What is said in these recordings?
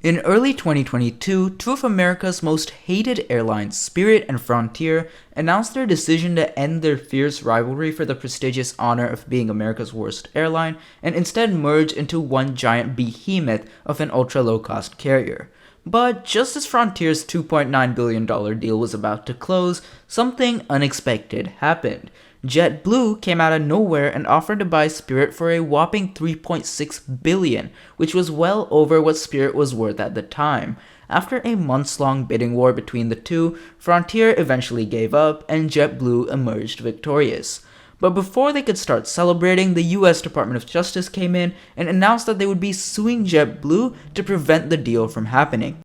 In early 2022, two of America's most hated airlines, Spirit and Frontier, announced their decision to end their fierce rivalry for the prestigious honor of being America's worst airline and instead merge into one giant behemoth of an ultra-low-cost carrier. But just as Frontier's $2.9 billion deal was about to close, something unexpected happened. JetBlue came out of nowhere and offered to buy Spirit for a whopping $3.6 billion, which was well over what Spirit was worth at the time. After a months-long bidding war between the two, Frontier eventually gave up and JetBlue emerged victorious. But before they could start celebrating, the US Department of Justice came in and announced that they would be suing JetBlue to prevent the deal from happening.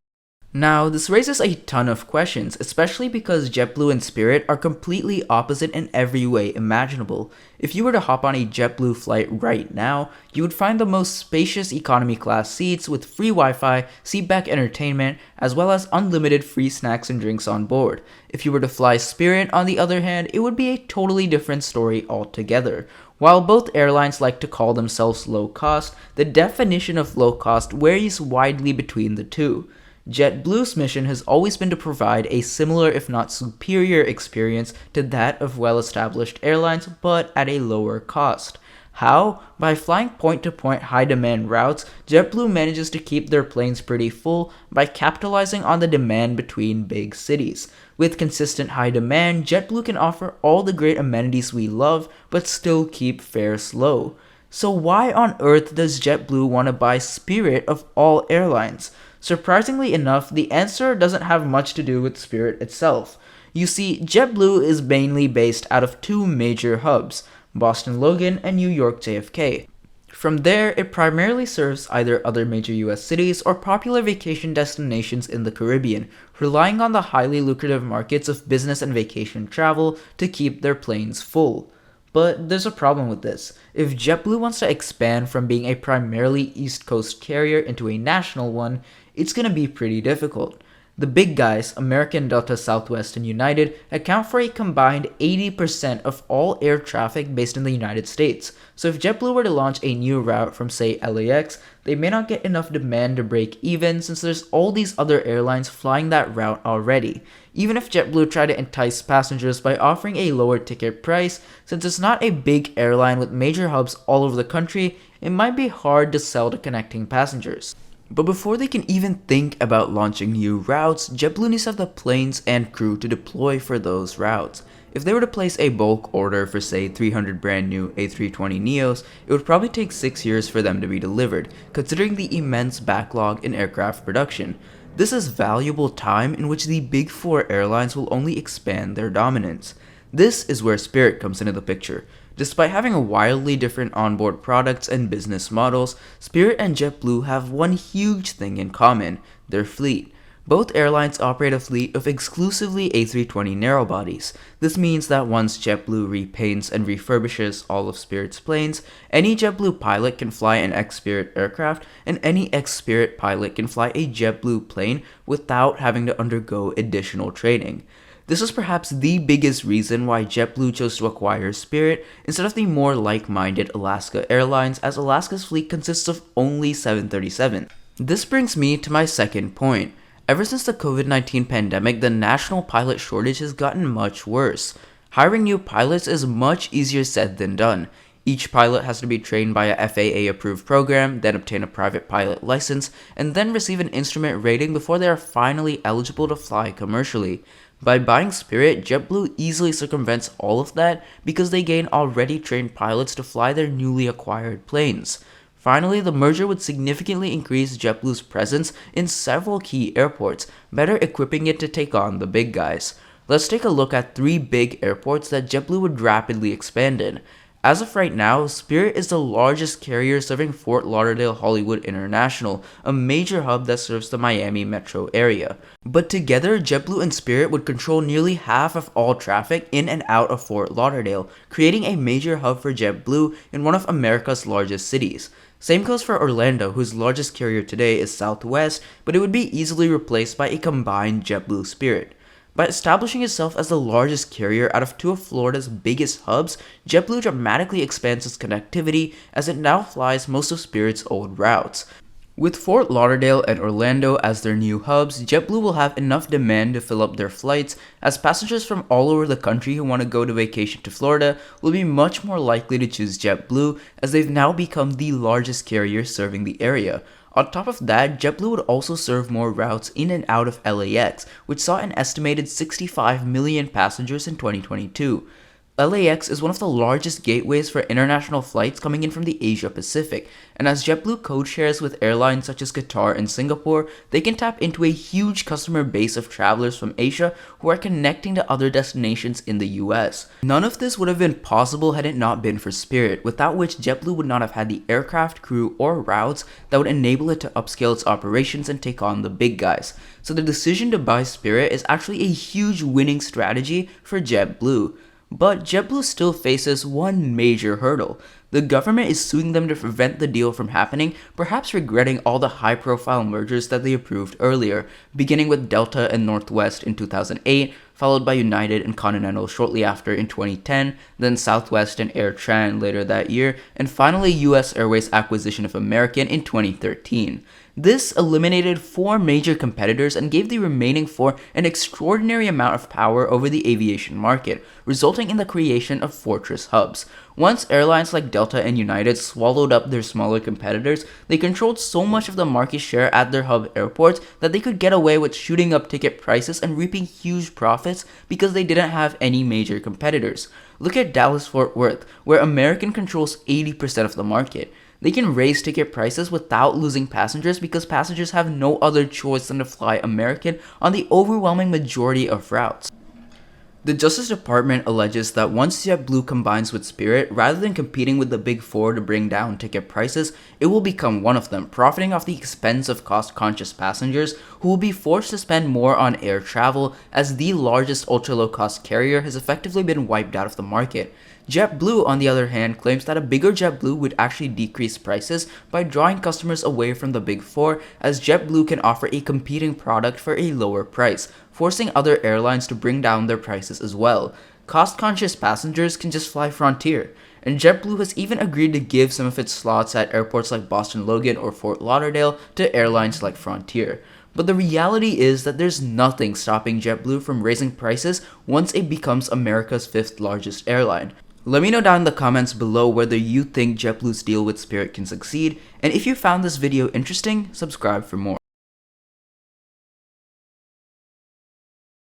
Now, this raises a ton of questions, especially because JetBlue and Spirit are completely opposite in every way imaginable. If you were to hop on a JetBlue flight right now, you would find the most spacious economy class seats with free Wi-Fi, seatback entertainment, as well as unlimited free snacks and drinks on board. If you were to fly Spirit, on the other hand, it would be a totally different story altogether. While both airlines like to call themselves low cost, the definition of low cost varies widely between the two. JetBlue's mission has always been to provide a similar if not superior experience to that of well-established airlines, but at a lower cost. How? By flying point-to-point high-demand routes, JetBlue manages to keep their planes pretty full by capitalizing on the demand between big cities. With consistent high demand, JetBlue can offer all the great amenities we love, but still keep fares low. So why on earth does JetBlue want to buy Spirit of all airlines? Surprisingly enough, the answer doesn't have much to do with Spirit itself. You see, JetBlue is mainly based out of two major hubs, Boston Logan and New York JFK. From there, it primarily serves either other major US cities or popular vacation destinations in the Caribbean, relying on the highly lucrative markets of business and vacation travel to keep their planes full. But there's a problem with this. If JetBlue wants to expand from being a primarily East Coast carrier into a national one, it's going to be pretty difficult. The big guys, American, Delta, Southwest, and United, account for a combined 80% of all air traffic based in the United States. So if JetBlue were to launch a new route from, say, LAX, they may not get enough demand to break even since there's all these other airlines flying that route already. Even if JetBlue tried to entice passengers by offering a lower ticket price, since it's not a big airline with major hubs all over the country, it might be hard to sell to connecting passengers. But before they can even think about launching new routes, JetBlue needs to have the planes and crew to deploy for those routes. If they were to place a bulk order for say 300 brand new A320neos, it would probably take 6 years for them to be delivered, considering the immense backlog in aircraft production. This is valuable time in which the big four airlines will only expand their dominance. This is where Spirit comes into the picture. Despite having wildly different onboard products and business models, Spirit and JetBlue have one huge thing in common: their fleet. Both airlines operate a fleet of exclusively A320 narrowbodies. This means that once JetBlue repaints and refurbishes all of Spirit's planes, any JetBlue pilot can fly an ex-Spirit aircraft, and any ex-Spirit pilot can fly a JetBlue plane without having to undergo additional training. This is perhaps the biggest reason why JetBlue chose to acquire Spirit instead of the more like-minded Alaska Airlines, as Alaska's fleet consists of only 737. This brings me to my second point. Ever since the COVID-19 pandemic, the national pilot shortage has gotten much worse. Hiring new pilots is much easier said than done. Each pilot has to be trained by a FAA-approved program, then obtain a private pilot license, and then receive an instrument rating before they are finally eligible to fly commercially. By buying Spirit, JetBlue easily circumvents all of that because they gain already trained pilots to fly their newly acquired planes. Finally, the merger would significantly increase JetBlue's presence in several key airports, better equipping it to take on the big guys. Let's take a look at 3 big airports that JetBlue would rapidly expand in. As of right now, Spirit is the largest carrier serving Fort Lauderdale Hollywood International, a major hub that serves the Miami metro area. But together, JetBlue and Spirit would control nearly half of all traffic in and out of Fort Lauderdale, creating a major hub for JetBlue in one of America's largest cities. Same goes for Orlando, whose largest carrier today is Southwest, but it would be easily replaced by a combined JetBlue Spirit. By establishing itself as the largest carrier out of 2 of Florida's biggest hubs, JetBlue dramatically expands its connectivity as it now flies most of Spirit's old routes. With Fort Lauderdale and Orlando as their new hubs, JetBlue will have enough demand to fill up their flights, as passengers from all over the country who want to go to vacation to Florida will be much more likely to choose JetBlue, as they've now become the largest carrier serving the area. On top of that, JetBlue would also serve more routes in and out of LAX, which saw an estimated 65 million passengers in 2022. LAX is one of the largest gateways for international flights coming in from the Asia Pacific, and as JetBlue code-shares with airlines such as Qatar and Singapore, they can tap into a huge customer base of travelers from Asia who are connecting to other destinations in the US. None of this would have been possible had it not been for Spirit, without which JetBlue would not have had the aircraft, crew, or routes that would enable it to upscale its operations and take on the big guys. So the decision to buy Spirit is actually a huge winning strategy for JetBlue. But JetBlue still faces one major hurdle. The government is suing them to prevent the deal from happening, perhaps regretting all the high-profile mergers that they approved earlier, beginning with Delta and Northwest in 2008, followed by United and Continental shortly after in 2010, then Southwest and AirTran later that year, and finally US Airways' acquisition of American in 2013. This eliminated 4 major competitors and gave the remaining 4 an extraordinary amount of power over the aviation market, resulting in the creation of fortress hubs. Once airlines like Delta and United swallowed up their smaller competitors, they controlled so much of the market share at their hub airports that they could get away with shooting up ticket prices and reaping huge profits because they didn't have any major competitors. Look at Dallas-Fort Worth, where American controls 80% of the market. They can raise ticket prices without losing passengers because passengers have no other choice than to fly American on the overwhelming majority of routes. The Justice Department alleges that once JetBlue combines with Spirit, rather than competing with the Big Four to bring down ticket prices, it will become one of them, profiting off the expense of cost-conscious passengers who will be forced to spend more on air travel, as the largest ultra-low-cost carrier has effectively been wiped out of the market. JetBlue, on the other hand, claims that a bigger JetBlue would actually decrease prices by drawing customers away from the Big Four, as JetBlue can offer a competing product for a lower price, forcing other airlines to bring down their prices as well. Cost-conscious passengers can just fly Frontier, and JetBlue has even agreed to give some of its slots at airports like Boston Logan or Fort Lauderdale to airlines like Frontier. But the reality is that there's nothing stopping JetBlue from raising prices once it becomes America's 5th largest airline. Let me know down in the comments below whether you think JetBlue's deal with Spirit can succeed, and if you found this video interesting, subscribe for more.